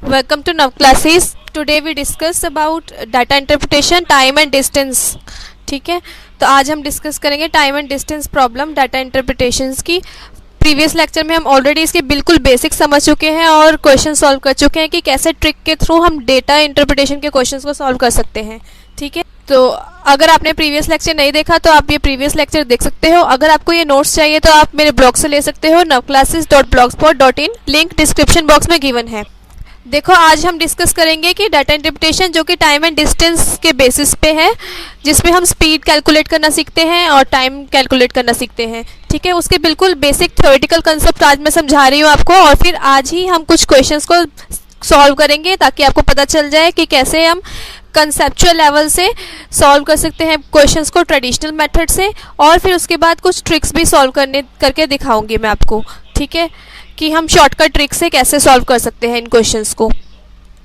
Welcome to Nav Classes. Today we discuss about data interpretation, time and distance. ठीक है, तो आज हम डिस्कस करेंगे time and distance problem data interpretations की. प्रीवियस लेक्चर में हम ऑलरेडी इसके बिल्कुल बेसिक समझ चुके हैं और क्वेश्चन सॉल्व कर चुके हैं कि कैसे ट्रिक के थ्रू हम डेटा इंटरप्रिटेशन के क्वेश्चंस को सॉल्व कर सकते हैं. ठीक है, तो अगर आपने प्रीवियस लेक्चर नहीं देखा तो आप ये प्रीवियस लेक्चर देख सकते हो. अगर आपको ये नोट्स चाहिए तो आप मेरे ब्लॉग से ले सकते हो, navclasses.blogspot.in. लिंक डिस्क्रिप्शन बॉक्स में गिवन है. देखो, आज हम डिस्कस करेंगे कि डाटा इंटरप्रिटेशन जो कि टाइम एंड डिस्टेंस के बेसिस पे है, जिसमें हम स्पीड कैलकुलेट करना सीखते हैं और टाइम कैलकुलेट करना सीखते हैं. ठीक है, उसके बिल्कुल बेसिक थ्योरेटिकल कंसेप्ट आज मैं समझा रही हूँ आपको, और फिर आज ही हम कुछ क्वेश्चंस को सॉल्व करेंगे ताकि आपको पता चल जाए कि कैसे हम कंसेप्चुअल लेवल से सॉल्व कर सकते हैं क्वेश्चंस को ट्रेडिशनल मेथड से, और फिर उसके बाद कुछ ट्रिक्स भी सॉल्व करके दिखाऊंगी मैं आपको. ठीक है, कि हम शॉर्टकट ट्रिक से कैसे सॉल्व कर सकते हैं इन क्वेश्चंस को.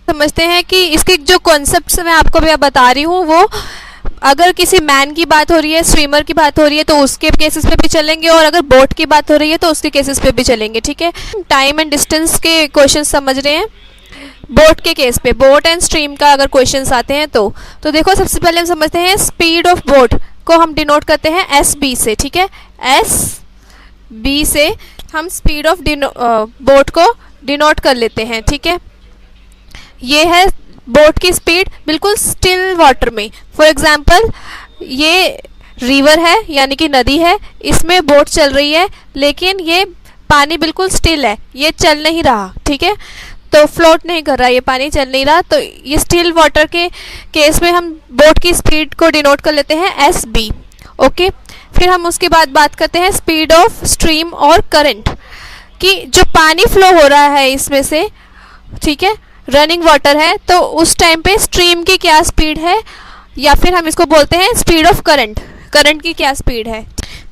समझते हैं कि इसके जो कॉन्सेप्ट्स मैं आपको भी बता रही हूँ वो अगर किसी मैन की बात हो रही है, स्विमर की बात हो रही है तो उसके केसेस पे भी चलेंगे, और अगर बोट की बात हो रही है तो उसके केसेस पे भी चलेंगे. ठीक है, टाइम एंड डिस्टेंस के क्वेश्चन समझ रहे हैं. बोट के केस पे, बोट एंड स्ट्रीम का अगर क्वेश्चंस आते हैं तो देखो, सबसे पहले हम समझते हैं स्पीड ऑफ बोट को हम डिनोट करते हैं SB से. ठीक है, SB से हम स्पीड ऑफ बोट को डिनोट कर लेते हैं. ठीक है, ये है बोट की स्पीड बिल्कुल स्टिल वाटर में. फॉर एग्जांपल, ये रिवर है यानी कि नदी है, इसमें बोट चल रही है लेकिन ये पानी बिल्कुल स्टिल है, ये चल नहीं रहा. ठीक है, तो फ्लोट नहीं कर रहा, ये पानी चल नहीं रहा, तो ये स्टिल वाटर के केस में हम बोट की स्पीड को डिनोट कर लेते हैं SB. ओके, फिर हम उसके बाद बात करते हैं स्पीड ऑफ स्ट्रीम और करंट, कि जो पानी फ्लो हो रहा है इसमें से, ठीक है, रनिंग वाटर है, तो उस टाइम पे स्ट्रीम की क्या स्पीड है, या फिर हम इसको बोलते हैं स्पीड ऑफ करंट, करंट की क्या स्पीड है.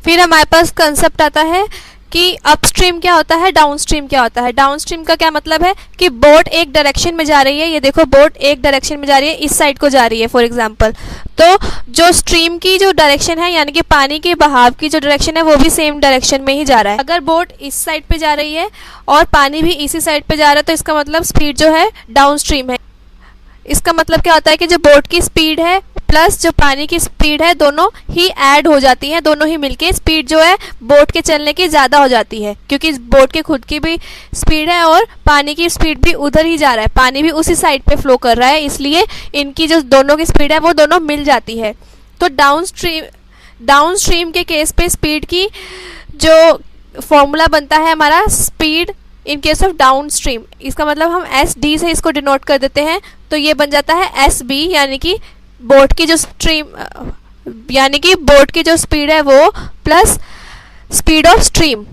फिर हमारे पास कंसेप्ट आता है कि अपस्ट्रीम क्या होता है, डाउनस्ट्रीम क्या होता है. डाउनस्ट्रीम का क्या मतलब है कि बोट एक डायरेक्शन में जा रही है, ये देखो बोट एक डायरेक्शन में जा रही है, इस साइड को जा रही है फॉर एग्जांपल, तो जो स्ट्रीम की जो डायरेक्शन है यानी कि पानी के बहाव की जो डायरेक्शन है वो भी सेम डायरेक्शन में ही जा रहा है. अगर बोट इस साइड पे जा रही है और पानी भी इसी साइड पे जा रहा है तो इसका मतलब स्पीड जो है डाउनस्ट्रीम है. इसका मतलब क्या होता है कि जो बोट की स्पीड है प्लस जो पानी की स्पीड है दोनों ही ऐड हो जाती हैं, दोनों ही मिलके स्पीड जो है बोट के चलने की ज़्यादा हो जाती है, क्योंकि बोट की खुद की भी स्पीड है और पानी की स्पीड भी उधर ही जा रहा है, पानी भी उसी साइड पे फ्लो कर रहा है, इसलिए इनकी जो दोनों की स्पीड है वो दोनों मिल जाती है. तो डाउनस्ट्रीम के केस पे स्पीड की जो फॉर्मूला बनता है हमारा speed in case of downstream, इसका मतलब हम SD से इसको डिनोट कर देते हैं, तो ये बन जाता है SB, यानी कि बोट की जो स्ट्रीम यानी कि बोट की जो स्पीड है वो प्लस स्पीड ऑफ स्ट्रीम.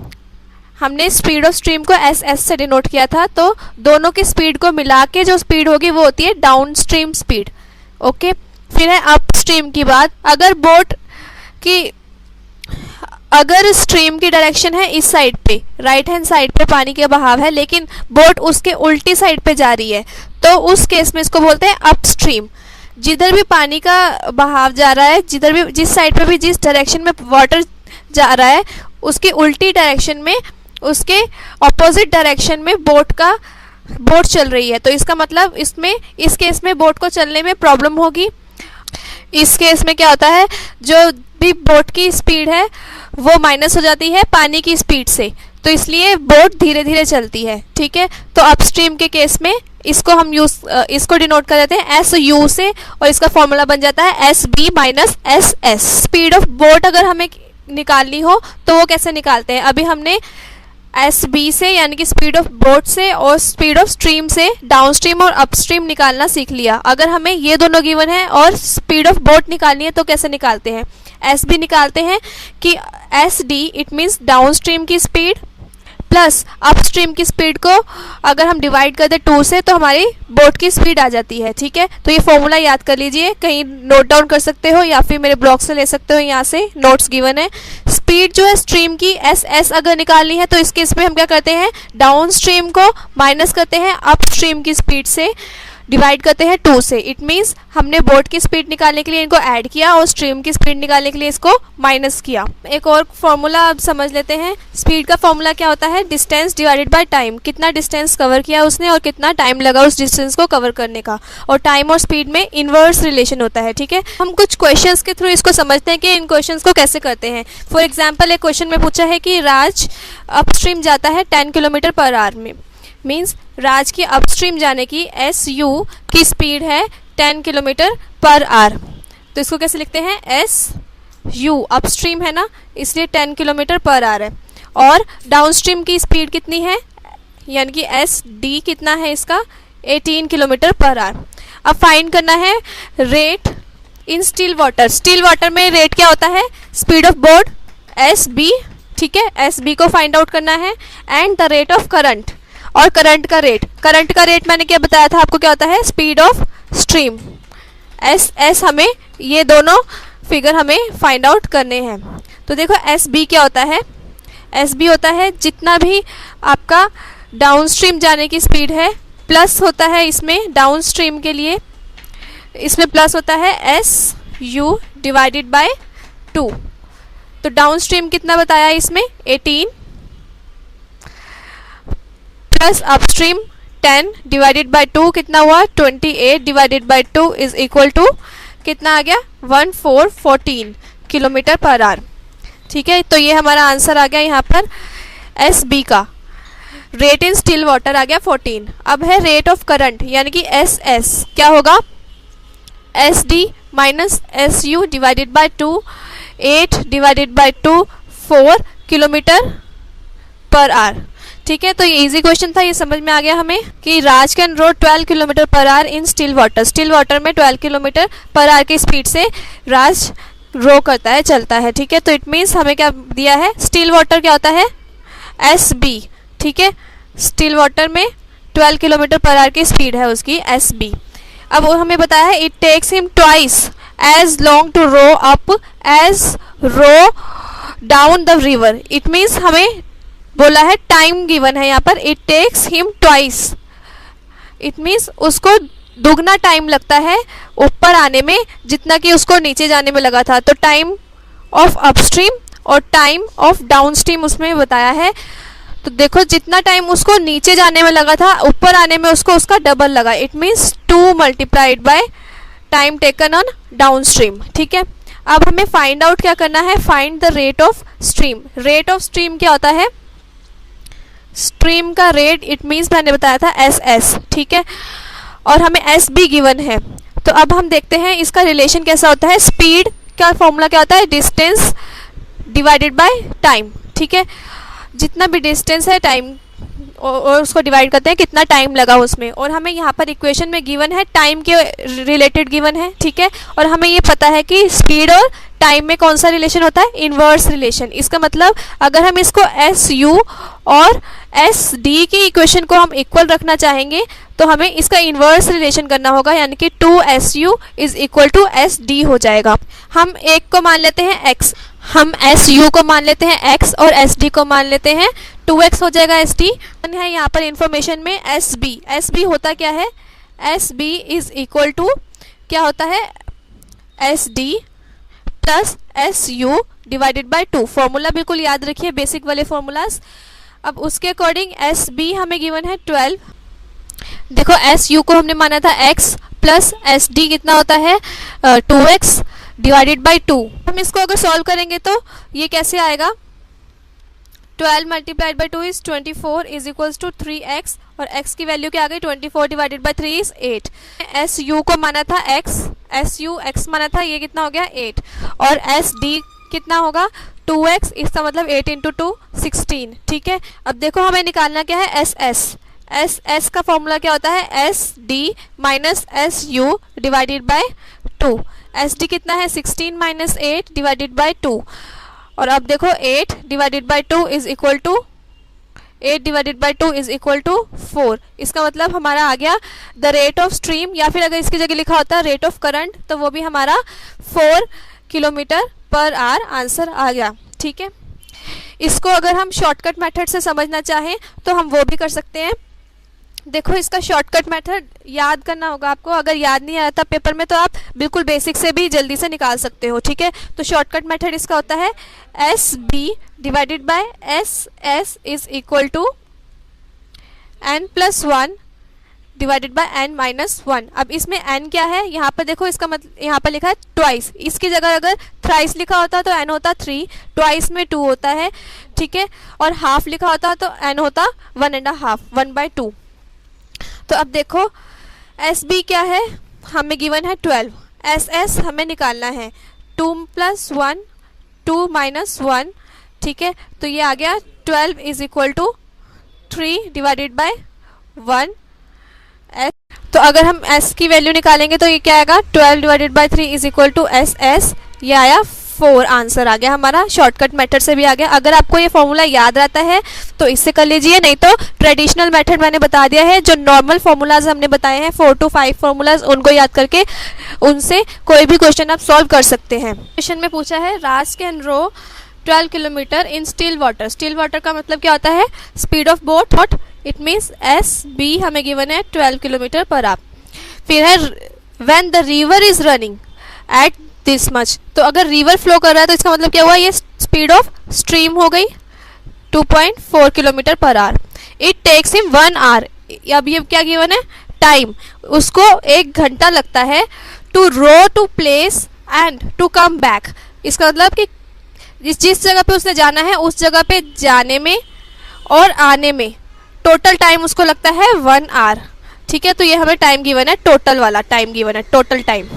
हमने स्पीड ऑफ स्ट्रीम को SS से डिनोट किया था, तो दोनों की स्पीड को मिला के जो स्पीड होगी वो होती है डाउनस्ट्रीम स्पीड. ओके, फिर है अपस्ट्रीम की बात. अगर स्ट्रीम की डायरेक्शन है इस साइड पे, राइट हैंड साइड पे पानी के बहाव है, लेकिन बोट उसके उल्टी साइड पे जा रही है, तो उस केस में इसको बोलते हैं अपस्ट्रीम. जिधर भी पानी का बहाव जा रहा है, जिधर भी जिस साइड पे भी जिस डायरेक्शन में वाटर जा रहा है उसकी उल्टी डायरेक्शन में, उसके ऑपोजिट डायरेक्शन में बोट चल रही है, तो इसका मतलब इस केस में बोट को चलने में प्रॉब्लम होगी. इस केस में क्या होता है, जो भी बोट की स्पीड है वो माइनस हो जाती है पानी की स्पीड से, तो इसलिए बोट धीरे धीरे चलती है. ठीक है, तो अपस्ट्रीम के केस में इसको हम इसको डिनोट कर देते हैं SU से, और इसका फॉर्मूला बन जाता है SB minus SS. Speed of boat अगर हमें निकालनी हो तो वो कैसे निकालते हैं, अभी हमने SB से यानी कि स्पीड ऑफ बोट से और स्पीड ऑफ स्ट्रीम से डाउनस्ट्रीम और अपस्ट्रीम निकालना सीख लिया. अगर हमें ये दोनों गिवन है और स्पीड ऑफ बोट निकालनी है तो कैसे निकालते हैं, SB निकालते हैं कि SD इट मीन्स डाउनस्ट्रीम की स्पीड प्लस अपस्ट्रीम की स्पीड को अगर हम डिवाइड कर दे 2 से तो हमारी बोट की स्पीड आ जाती है. ठीक है, तो ये फॉर्मूला याद कर लीजिए, कहीं नोट डाउन कर सकते हो या फिर मेरे ब्लॉग से ले सकते हो, यहाँ से नोट्स गिवन है. स्पीड जो है स्ट्रीम की SS अगर निकालनी है तो इस केस में हम क्या करते हैं, डाउन स्ट्रीम को माइनस करते हैं अपस्ट्रीम की स्पीड से, डिवाइड करते हैं 2 से। इट मीन्स हमने बोट की स्पीड निकालने के लिए इनको ऐड किया और स्ट्रीम की स्पीड निकालने के लिए इसको माइनस किया। एक और फॉर्मूला अब समझ लेते हैं। स्पीड का फॉर्मूला क्या होता है? Distance divided by time. कितना डिस्टेंस कवर किया उसने और कितना टाइम लगा उस डिस्टेंस को कवर करने का। और टाइम और स्पीड में इनवर्स रिलेशन होता है। ठीक है, हम कुछ क्वेश्चंस के थ्रू इसको समझते हैं कि इन क्वेश्चंस को कैसे करते हैं। फॉर एग्जाम्पल, एक क्वेश्चन में पूछा है कि राज अपस्ट्रीम जाता है 10 किलोमीटर पर आवर में। मीन्स राज की अपस्ट्रीम जाने की SU की स्पीड है 10 किलोमीटर पर आवर। तो इसको कैसे लिखते हैं? SU अपस्ट्रीम है ना, इसलिए 10 किलोमीटर पर आवर है। और डाउनस्ट्रीम की स्पीड कितनी है, यानी कि SD कितना है इसका? 18 किलोमीटर पर आवर। अब फाइंड करना है rate in still water. Still water में रेट क्या होता है? Speed of boat SB। ठीक है, SB को फाइंड आउट करना है। And the rate of current, और करंट का रेट। करंट का रेट मैंने क्या बताया था आपको, क्या होता है? Speed of stream SS। हमें ये दोनों फिगर हमें फाइंड आउट करने हैं। तो देखो SB क्या होता है? SB होता है जितना भी आपका डाउन स्ट्रीम जाने की स्पीड है, प्लस होता है इसमें डाउन स्ट्रीम के लिए, इसमें प्लस होता है SU डिवाइडेड बाय 2। तो डाउन स्ट्रीम कितना बताया इसमें? 18 प्लस अपस्ट्रीम 10 डिवाइडेड बाय 2 कितना हुआ? 28 divided by 2 is equal to कितना आ गया? 1414 किलोमीटर पर आवर। ठीक है, तो ये हमारा आंसर आ गया यहाँ पर SB का। रेट इन स्टिल वाटर आ गया 14। अब है रेट ऑफ करंट, यानी कि SS क्या होगा? SD minus SU divided by 2, 8 divided by 2 4 kilometre per our. ठीक है, तो ये इजी क्वेश्चन था, ये समझ में आ गया हमें कि Raj can row 12 kilometre per hour in still water. Still water में 12 किलोमीटर पर आवर की स्पीड से राज रो करता है, चलता है। ठीक है, तो इट मीन्स हमें क्या दिया है? स्टिल वाटर क्या होता है? SB। ठीक है, स्टिल वाटर में 12 किलोमीटर पर आवर की स्पीड है उसकी SB। अब वो हमें बताया है it takes him twice as long to row up as row down the river. It means हमें बोला है टाइम गिवन है यहाँ पर, it takes him twice. It means उसको दुगना टाइम लगता है ऊपर आने में जितना कि उसको नीचे जाने में लगा था। तो टाइम ऑफ अपस्ट्रीम और टाइम ऑफ डाउनस्ट्रीम उसमें बताया है। तो देखो जितना टाइम उसको नीचे जाने में लगा था, ऊपर आने में उसको उसका डबल लगा। It means 2 multiplied by time taken on downstream. ठीक है, अब हमें फाइंड आउट क्या करना है? Find the rate of stream. Rate of stream क्या होता है? स्ट्रीम का रेट, इट मीन्स मैंने बताया था SS। ठीक है, और हमें SB गिवन है। तो अब हम देखते हैं इसका रिलेशन कैसा होता है। स्पीड का फॉर्मूला क्या होता है? Distance divided by time. ठीक है, जितना भी डिस्टेंस है टाइम और उसको डिवाइड करते हैं कितना टाइम लगा उसमें। और हमें यहाँ पर इक्वेशन में गिवन है टाइम के रिलेटेड गिवन है। ठीक है, और हमें ये पता है कि स्पीड और टाइम में कौन सा रिलेशन होता है? Inverse relation. इसका मतलब अगर हम इसको SU और SD की इक्वेशन को हम इक्वल रखना चाहेंगे तो हमें इसका इनवर्स रिलेशन करना होगा, यानी कि 2SU is equal to SD हो जाएगा। हम एक को मान लेते हैं X, हम SU को मान लेते हैं X और SD को मान लेते हैं 2X हो जाएगा SD। है यहाँ पर इंफॉर्मेशन में SB। SB होता क्या है? SB इज इक्वल टू क्या होता है? SD plus SU divided by 2। Formula बिल्कुल याद रखिए, बेसिक वाले फॉर्मूलाज। अब उसके अकॉर्डिंग SB हमें गिवन है 12। देखो SU को हमने माना था X प्लस SD कितना होता है? 2X divided by 2। हम इसको अगर सॉल्व करेंगे तो ये कैसे आएगा? 12 multiplied by 2 is 24 is equals to 3x, और x की वैल्यू क्या आ गई? 24 डिवाइडेड बाय 3 इज 8। SU को माना था x, SU x माना था, ये कितना हो गया? 8। और SD कितना होगा? 2x, इसका मतलब 8 इंटू 2 16। ठीक है, अब देखो हमें निकालना क्या है? SS का फॉर्मूला क्या होता है? SD minus SU divided by 2। SD कितना है? 16 माइनस 8 डिवाइडेड बाय 2। और अब देखो 8 divided by 2 is equal to 8 divided by 2 is equal to 4। इसका मतलब हमारा आ गया द रेट ऑफ स्ट्रीम, या फिर अगर इसकी जगह लिखा होता है रेट ऑफ करंट तो वो भी हमारा 4 किलोमीटर पर आवर आंसर आ गया। ठीक है, इसको अगर हम शॉर्टकट मेथड से समझना चाहें तो हम वो भी कर सकते हैं। देखो इसका शॉर्टकट मेथड याद करना होगा आपको। अगर याद नहीं आया था पेपर में तो आप बिल्कुल बेसिक से भी जल्दी से निकाल सकते हो, ठीक है। तो शॉर्टकट मेथड इसका होता है S B divided by S S is equal to n plus 1 divided by n minus 1। अब इसमें n क्या है, यहाँ पर देखो, इसका मतलब यहाँ पर लिखा है ट्वाइस। इसकी जगह अगर थ्राइस लिखा होता तो n होता 3, ट्वाइस में 2 होता है, ठीक है। और हाफ लिखा होता तो n होता 1.5, 1/2। तो अब देखो एस बी क्या है, हमें गिवन है 12, एस एस हमें निकालना है 2 प्लस 1, 2 माइनस 1, ठीक है। तो ये आ गया 12 is equal to 3 divided by 1 S. तो अगर हम s की वैल्यू निकालेंगे तो ये क्या आएगा, 12 divided by 3 is equal to S S. ये आया 4, आंसर आ गया हमारा। शॉर्टकट मेथड से भी आ गया। अगर आपको ये फॉर्मूला याद रहता है तो इससे कर लीजिए, नहीं तो ट्रेडिशनल मेथड मैंने बता दिया है। जो नॉर्मल फॉर्मूलाज हमने बताए हैं 4 to 5 फॉर्मूलाज, उनको याद करके उनसे कोई भी क्वेश्चन आप सॉल्व कर सकते हैं। क्वेश्चन में पूछा है Raj can row 12 kilometre in still water. Still water का मतलब क्या होता है, speed of boat, it means S B हमें गिवन है 12 किलोमीटर पर आवर। फिर है when the river is running at this much. तो अगर रिवर फ्लो कर रहा है तो इसका मतलब क्या हुआ, ये स्पीड ऑफ स्ट्रीम हो गई 2.4 kilometre per hour. It takes him 1 hour. अब ये क्या गिवन है, टाइम, उसको 1 घंटा लगता है to row to place and to come back. इसका मतलब कि जिस जगह पे उसने जाना है उस जगह पे जाने में और आने में टोटल टाइम उसको लगता है 1 आवर, ठीक है। तो ये हमें टाइम गिवन है, टोटल वाला टाइम गिवन है, टोटल टाइम।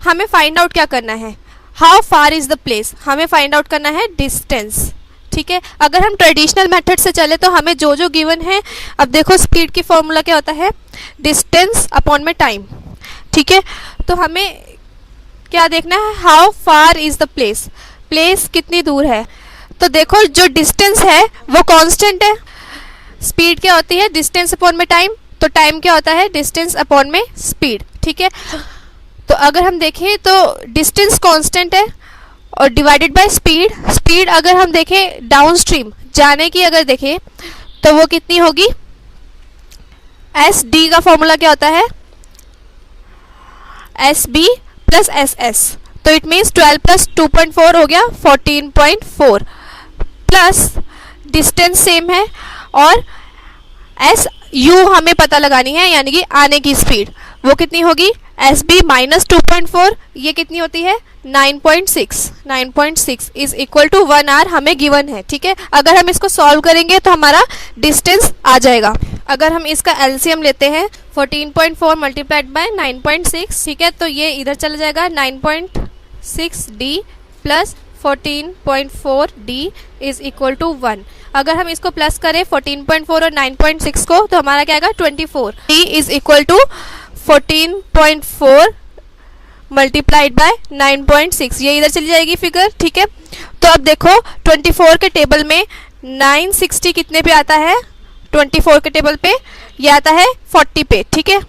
हमें फाइंड आउट क्या करना है, how far is the place, हमें फाइंड आउट करना है डिस्टेंस, ठीक है। अगर हम ट्रेडिशनल मेथड से चले तो हमें जो जो गिवन है, अब देखो स्पीड की फॉर्मूला क्या होता है, डिस्टेंस अपॉन में टाइम, ठीक है। तो हमें क्या देखना है, how far is the place, place कितनी दूर है। तो देखो जो डिस्टेंस है वो कांस्टेंट है। स्पीड क्या होती है, डिस्टेंस अपॉन में टाइम, तो टाइम क्या होता है, डिस्टेंस अपॉन में स्पीड, ठीक है। तो अगर हम देखें तो डिस्टेंस कांस्टेंट है और डिवाइडेड बाय स्पीड, स्पीड अगर हम देखें डाउन स्ट्रीम जाने की अगर देखें तो वो कितनी होगी, एस डी का फॉर्मूला क्या होता है, S B plus S S. तो इट मीन्स 12 प्लस 2.4 हो गया 14.4, प्लस डिस्टेंस सेम है और एस यू हमें पता लगानी है, यानी कि आने की स्पीड, वो कितनी होगी, एस बी माइनस 2.4, ये कितनी होती है 9.6 इज इक्वल टू 1 आवर हमें गिवन है, ठीक है। अगर हम इसको सॉल्व करेंगे तो हमारा डिस्टेंस आ जाएगा। अगर हम इसका एलसीएम लेते हैं 14.4 मल्टीप्लाइड बाय 9.6, ठीक है, तो ये इधर चला जाएगा 9.6 D plus 14.4 D is equal to 1। अगर हम इसको प्लस करें 14.4 और 9.6 को तो हमारा क्या आएगा 24, D is equal to 14.4 multiplied by 9.6, ये इधर चली जाएगी फिगर, ठीक है। तो अब देखो 24 के टेबल में 960 कितने पे आता है, 24 के टेबल पे ये आता है 40 पे, ठीक है।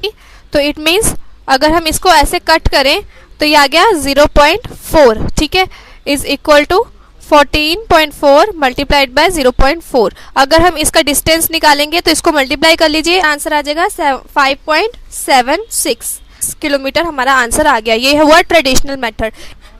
तो इट मीन्स अगर हम इसको ऐसे कट करें तो ये आ गया 0.4, ठीक है, is equal to 14.4 multiplied by 0.4। अगर हम इसका डिस्टेंस निकालेंगे तो इसको मल्टीप्लाई कर लीजिए, आंसर आ जाएगा 5.76 किलोमीटर, हमारा आंसर आ गया। ये हुआ ट्रेडिशनल मेथड।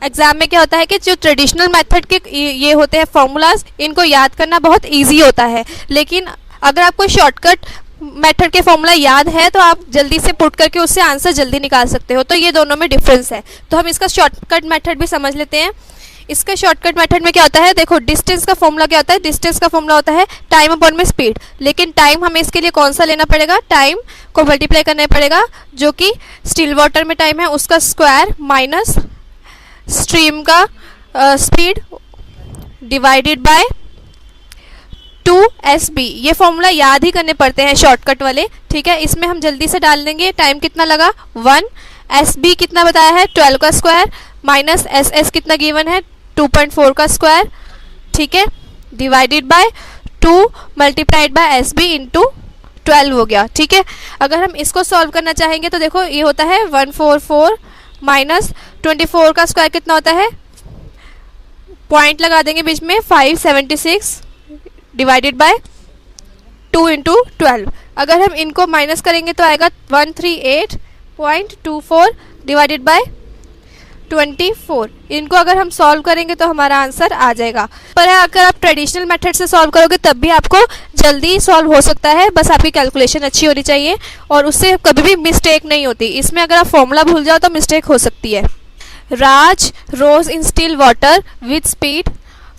एग्जाम में क्या होता है कि जो ट्रेडिशनल मेथड के ये होते हैं फॉर्मूलाज, इनको याद करना बहुत इजी होता है, लेकिन अगर आपको शॉर्टकट मेथड के फॉर्मूला याद है तो आप जल्दी से पुट करके उससे आंसर जल्दी निकाल सकते हो। तो ये दोनों में डिफरेंस है। तो हम इसका शॉर्टकट मेथड भी समझ लेते हैं। इसका शॉर्टकट मेथड में क्या होता है, देखो डिस्टेंस का फॉर्मूला क्या होता है, डिस्टेंस का फॉर्मूला होता है टाइम अपॉन में स्पीड, लेकिन टाइम हमें इसके लिए कौन सा लेना पड़ेगा, टाइम को मल्टीप्लाई करना पड़ेगा जो कि स्टिल वाटर में टाइम है उसका स्क्वायर माइनस स्ट्रीम का स्पीड डिवाइडेड बाय 2SB। ये फॉर्मूला याद ही करने पड़ते हैं शॉर्टकट वाले, ठीक है। इसमें हम जल्दी से डाल देंगे, टाइम कितना लगा 1, SB कितना बताया है 12 का स्क्वायर माइनस SS कितना गिवन है 2.4 का स्क्वायर, ठीक है, divided by 2 multiplied by SB into 12 हो गया, ठीक है। अगर हम इसको सॉल्व करना चाहेंगे तो देखो ये होता है 144 माइनस 24 का स्क्वायर कितना होता है, पॉइंट लगा देंगे बीच में 576 डिवाइडेड बाय 2 इंटू 12। अगर हम इनको माइनस करेंगे तो आएगा 138.24 डिवाइडेड बाय 24। इनको अगर हम सॉल्व करेंगे तो हमारा आंसर आ जाएगा। पर अगर आप ट्रेडिशनल मेथड से सॉल्व करोगे तब भी आपको जल्दी सॉल्व हो सकता है, बस आपकी कैलकुलेशन अच्छी होनी चाहिए और उससे कभी भी मिस्टेक नहीं होती। इसमें अगर आप फॉर्मूला भूल जाओ तो मिस्टेक हो सकती है। Raj rows in still water with speed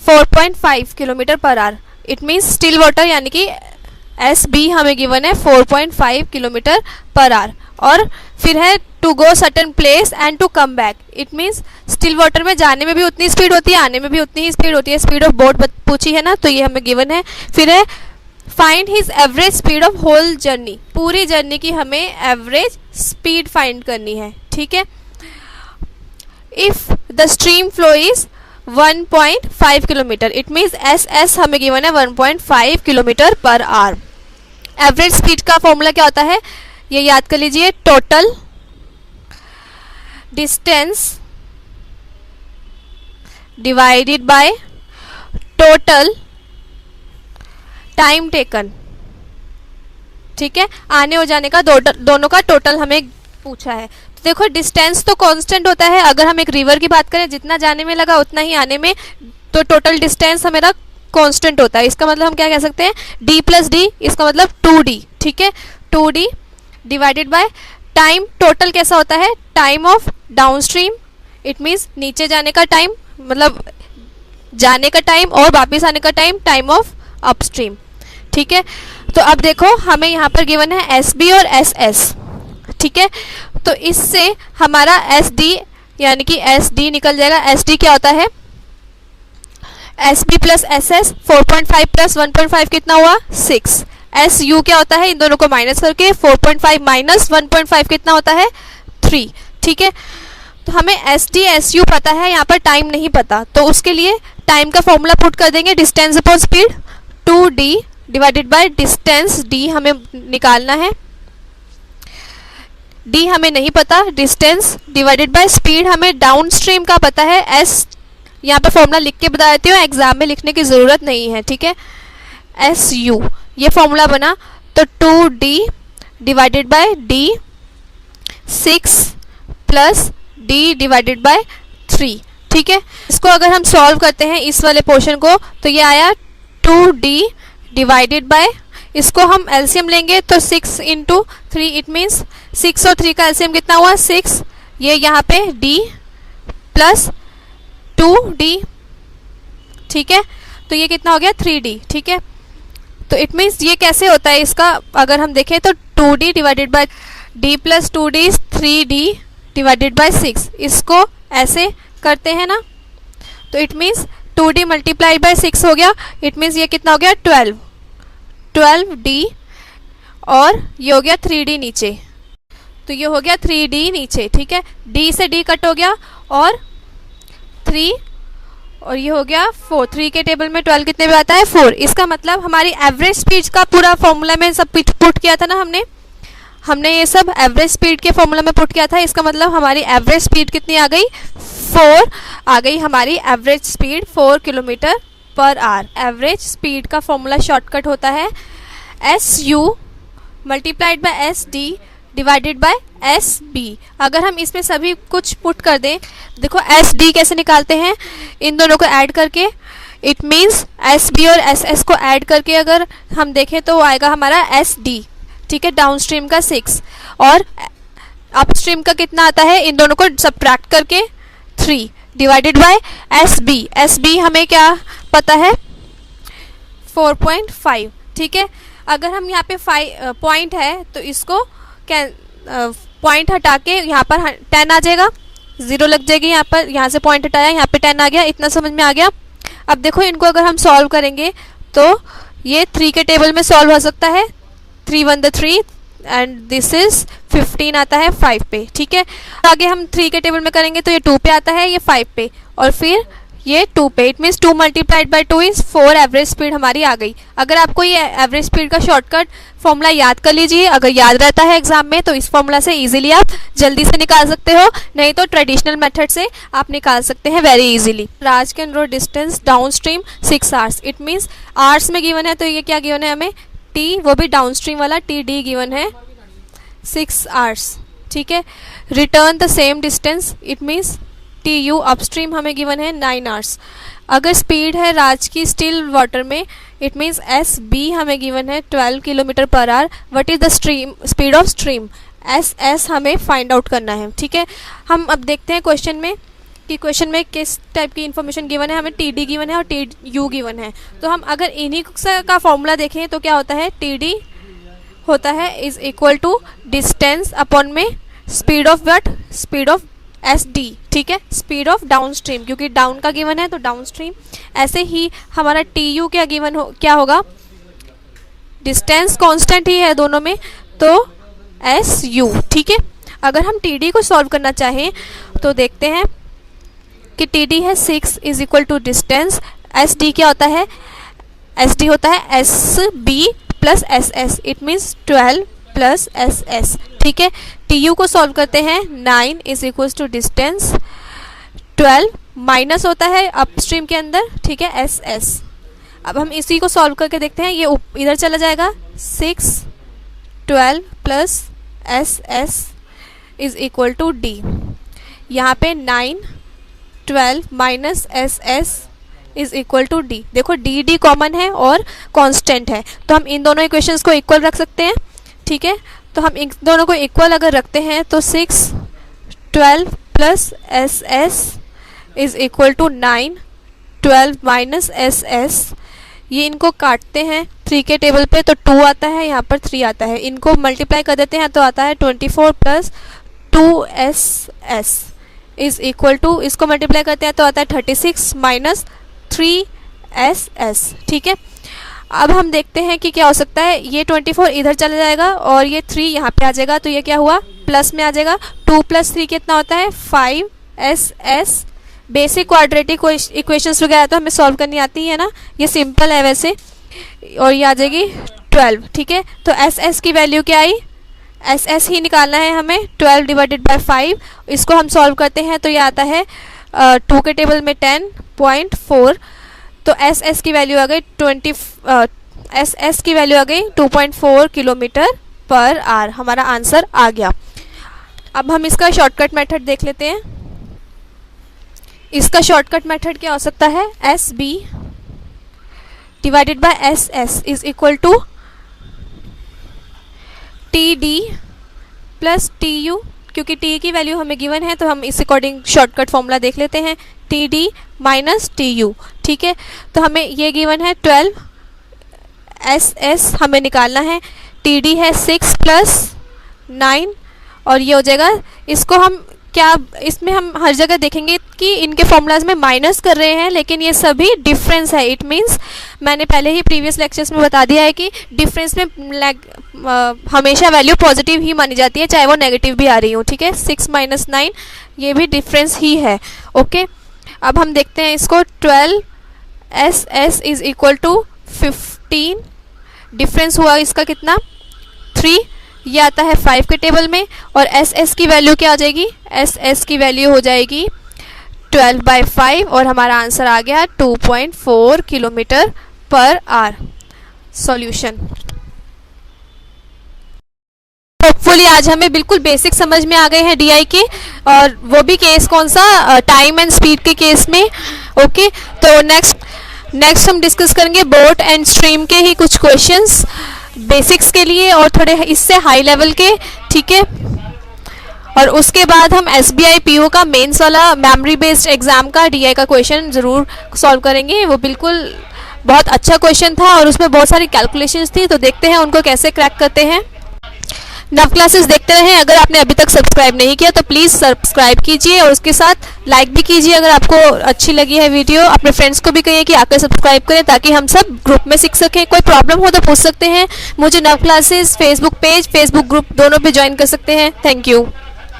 4.5 kilometre per hour. It means still water यानी कि SB हमें गिवन है 4.5 किलोमीटर पर आवर, और फिर है to go certain place and to come back. It means still water में जाने में भी उतनी स्पीड होती है, आने में भी उतनी ही स्पीड होती है। स्पीड ऑफ बोट पूछी है ना, तो ये हमें गिवन है। फिर है find his average speed of whole journey. पूरी जर्नी की हमें एवरेज स्पीड फाइंड करनी है, ठीक है। If the stream flow is 1.5 kilometre, it means SS हमें गिवन है 1.5 kilometre per hour. Average speed का फॉर्मूला क्या होता है ये याद कर लीजिए, total distance divided by total time taken, ठीक है। आने और जाने का दोनों का टोटल हमें पूछा है। तो देखो डिस्टेंस तो कांस्टेंट होता है। अगर हम एक रिवर की बात करें, जितना जाने में लगा उतना ही आने में, तो टोटल डिस्टेंस हमारा कांस्टेंट होता है। इसका मतलब हम क्या कह सकते हैं, D प्लस D, इसका मतलब 2D, ठीक है। 2D divided by time. Total कैसा होता है, time of down stream, it means नीचे जाने का टाइम, मतलब जाने का टाइम और वापस आने का टाइम, टाइम ऑफ अपस्ट्रीम, ठीक है। तो अब देखो हमें यहाँ पर गिवन है SB और SS, ठीक है। तो इससे हमारा SD यानी कि SD निकल जाएगा। SD क्या होता है, SB प्लस SS, 4.5 प्लस 1.5 कितना हुआ 6। SU क्या होता है, इन दोनों को माइनस करके 4.5 माइनस 1.5 कितना होता है 3, ठीक है। तो हमें SD SU पता है, यहाँ पर टाइम नहीं पता, तो उसके लिए टाइम का फॉर्मूला पुट कर देंगे, distance upon speed 2D divided by distance D हमें निकालना है। D हमें नहीं पता, डिस्टेंस डिवाइडेड बाय स्पीड हमें डाउन स्ट्रीम का पता है। S यहाँ पर फॉर्मूला लिख के बता देती हूँ, एग्जाम में लिखने की ज़रूरत नहीं है, ठीक है। SU ये फॉर्मूला बना, तो 2D divided by D 6 plus D divided by 3, ठीक है। इसको अगर हम सॉल्व करते हैं इस वाले पोर्शन को, तो ये आया 2D डिवाइडेड बाय, इसको हम एलसीएम लेंगे तो 6 इंटू 3, इट मीन्स 6 और 3 का एलसीएम कितना हुआ 6। ये यहाँ पे D प्लस 2D, ठीक है। तो ये कितना हो गया 3D, ठीक है। तो इट मीन्स ये कैसे होता है इसका, अगर हम देखें तो 2D divided by D plus 2D 3D divided by 6, इसको ऐसे करते हैं ना, तो it means 2D multiplied by 6 हो गया। इट मीन्स ये कितना हो गया 12D, और ये हो गया 3D नीचे, तो ये हो गया 3D नीचे, ठीक है। D से D कट हो गया और 3, और ये हो गया 4। 3 के टेबल में 12 कितने पे आता है 4। इसका मतलब हमारी एवरेज स्पीड का पूरा फॉर्मूला में सब पुट किया था ना हमने ये सब एवरेज स्पीड के फॉर्मूला में पुट किया था। इसका मतलब हमारी एवरेज स्पीड कितनी आ गई 4 आ गई। हमारी average speed 4 kilometre per hour. Average speed का फॉर्मूला शॉर्टकट होता है SU multiplied by SD divided by SB। अगर हम इसमें सभी कुछ पुट कर दें, देखो SD कैसे निकालते हैं, इन दोनों को ऐड करके, इट मीन्स SB और SS को ऐड करके अगर हम देखें तो वो आएगा हमारा SD, ठीक है, डाउन स्ट्रीम का 6, और अप स्ट्रीम का कितना आता है, इन दोनों को सबट्रैक्ट करके 3 डिवाइडेड बाय SB। SB हमें क्या पता है 4.5, ठीक है। अगर हम यहाँ पे पॉइंट है तो इसको पॉइंट हटा के यहाँ पर 10 आ जाएगा, 0 लग जाएगी यहाँ पर, यहाँ से पॉइंट हटाया यहाँ पे 10 आ गया। इतना समझ में आ गया। अब देखो इनको अगर हम सॉल्व करेंगे तो ये 3 के टेबल में सॉल्व हो सकता है, 3 1 3 एंड दिस इज 15 आता है 5 पे, ठीक है। आगे हम 3 के टेबल में करेंगे तो ये 2 पे आता है, ये 5 पे, और फिर ये 2 पे। It means 2 multiplied by 2 is 4। Average speed हमारी आ गई। अगर आपको ये एवरेज स्पीड का शॉर्टकट फॉर्मूला याद कर लीजिए, अगर याद रहता है एग्जाम में तो इस फॉर्मूला से इजीली आप जल्दी से निकाल सकते हो, नहीं तो ट्रेडिशनल मेथड से आप निकाल सकते हैं very easily. Raj can row distance down stream 6 hours. It means hours में गिवन है, तो ये क्या गिवन है हमें टी, वो भी डाउन स्ट्रीम वाला टी डी गिवन है 6 आवर्स, ठीक है। Return the same distance, it means T U upstream हमें गिवन है 9 आवर्स। अगर स्पीड है राज की स्टिल वाटर में, इट मीन्स एस बी हमें गिवन है 12 kilometre per our. What is the stream speed of stream, S S हमें find out करना है, ठीक है। हम अब देखते हैं क्वेश्चन में कि क्वेश्चन में किस टाइप की इन्फॉर्मेशन गिवन है, हमें टी डी गिवन है और टी यू गिवन है। तो हम अगर इन्हीं का फॉर्मूला देखें तो क्या होता है, टी डी होता है is equal to distance upon में speed of what, speed of S D, ठीक है, स्पीड ऑफ डाउन स्ट्रीम, क्योंकि डाउन का गिवन है तो डाउन स्ट्रीम। ऐसे ही हमारा टी यू क्या गिवन हो, क्या होगा, डिस्टेंस कांस्टेंट ही है दोनों में, तो एस यू, ठीक है। अगर हम टी डी को सॉल्व करना चाहें तो देखते हैं कि टी डी है 6 is equal to distance, S D क्या होता है, एस डी होता है S B plus S S, it means 12 plus S S, ठीक है। टी यू को सॉल्व करते हैं, 9 is equal to distance 12 minus होता है अपस्ट्रीम के अंदर, ठीक है, एस एस। अब हम इसी को सॉल्व करके देखते हैं, ये इधर चला जाएगा, 6 12 plus S S is equal to D. यहाँ पे 9 12 minus S S is equal to D. देखो डी डी कॉमन है और कांस्टेंट है, तो हम इन दोनों इक्वेशंस को इक्वल रख सकते हैं, ठीक है। तो हम इन दोनों को इक्वल अगर रखते हैं तो 6 12 plus S S is equal to 9 12 minus S S. ये इनको काटते हैं 3 के टेबल पे तो 2 आता है, यहाँ पर 3 आता है, इनको मल्टीप्लाई कर देते हैं तो आता है 24 plus 2 S S is equal to, इसको मल्टीप्लाई करते हैं तो आता है 36 माइनस 3 एस एस, ठीक है। अब हम देखते हैं कि क्या हो सकता है, ये 24 इधर चला जाएगा और ये 3 यहाँ पे आ जाएगा, तो ये क्या हुआ, प्लस में आ जाएगा। 2 प्लस 3 कितना होता है, 5 S S. Basic quadratic equations वगैरह तो हमें सॉल्व करनी आती है ना, ये सिंपल है वैसे, और ये आ जाएगी 12, ठीक है। तो एस एस की वैल्यू क्या आई, एस एस ही निकालना है हमें, 12 डिवाइडेड बाय 5, इसको हम सॉल्व करते हैं तो ये आता है 2 के टेबल में 10.4, तो एस एस की वैल्यू आ गई 2.4 किलोमीटर पर आवर, हमारा आंसर आ गया। अब हम इसका शॉर्टकट मेथड देख लेते हैं। इसका शॉर्टकट मेथड क्या हो सकता है, S B divided by S S is equal to T D plus T U, क्योंकि टी की वैल्यू हमें गिवन है तो हम इस अकॉर्डिंग शॉर्टकट फॉर्मूला देख लेते हैं, T D minus T U, ठीक है। तो हमें ये गिवन है 12, एस एस हमें निकालना है, टी डी है 6 प्लस 9 और ये हो जाएगा, इसको हम क्या, इसमें हम हर जगह देखेंगे कि इनके फॉर्मूलाज में माइनस कर रहे हैं, लेकिन ये सभी डिफरेंस है। इट मीन्स मैंने पहले ही प्रीवियस लेक्चर्स में बता दिया है कि डिफरेंस में हमेशा वैल्यू पॉजिटिव ही मानी जाती है, चाहे वो नेगेटिव भी आ रही हो, ठीक है। 6 माइनस 9 ये भी डिफरेंस ही है, ओके। अब हम देखते हैं इसको, 12 S S is equal to 15, difference हुआ इसका कितना, 3, ये आता है 5 के टेबल में, और एस एस की वैल्यू क्या आ जाएगी, एस एस की वैल्यू हो जाएगी 12/5 और हमारा आंसर आ गया 2.4 kilometre per our. Solution. Hopefully आज हमें बिल्कुल बेसिक समझ में आ गए हैं डीआई के, और वो भी केस कौन सा, टाइम एंड स्पीड के केस में, ओके। तो नेक्स्ट हम डिस्कस करेंगे बोट एंड स्ट्रीम के ही कुछ क्वेश्चंस बेसिक्स के लिए और थोड़े इससे हाई लेवल के, ठीक है। और उसके बाद हम एसबीआई पीओ का मेंस वाला मेमोरी बेस्ड एग्जाम का डीआई का क्वेश्चन ज़रूर सॉल्व करेंगे। वो बिल्कुल बहुत अच्छा क्वेश्चन था और उसमें बहुत सारी कैलकुलेशंस थी, तो देखते हैं उनको कैसे क्रैक करते हैं। नव क्लासेस देखते रहें। अगर आपने अभी तक सब्सक्राइब नहीं किया तो प्लीज़ सब्सक्राइब कीजिए और उसके साथ लाइक भी कीजिए। अगर आपको अच्छी लगी है वीडियो, अपने फ्रेंड्स को भी कहिए कि आकर सब्सक्राइब करें ताकि हम सब ग्रुप में सीख सकें। कोई प्रॉब्लम हो तो पूछ सकते हैं मुझे। नव classes Facebook page, Facebook group दोनों पे ज्वाइन कर सकते हैं। Thank you.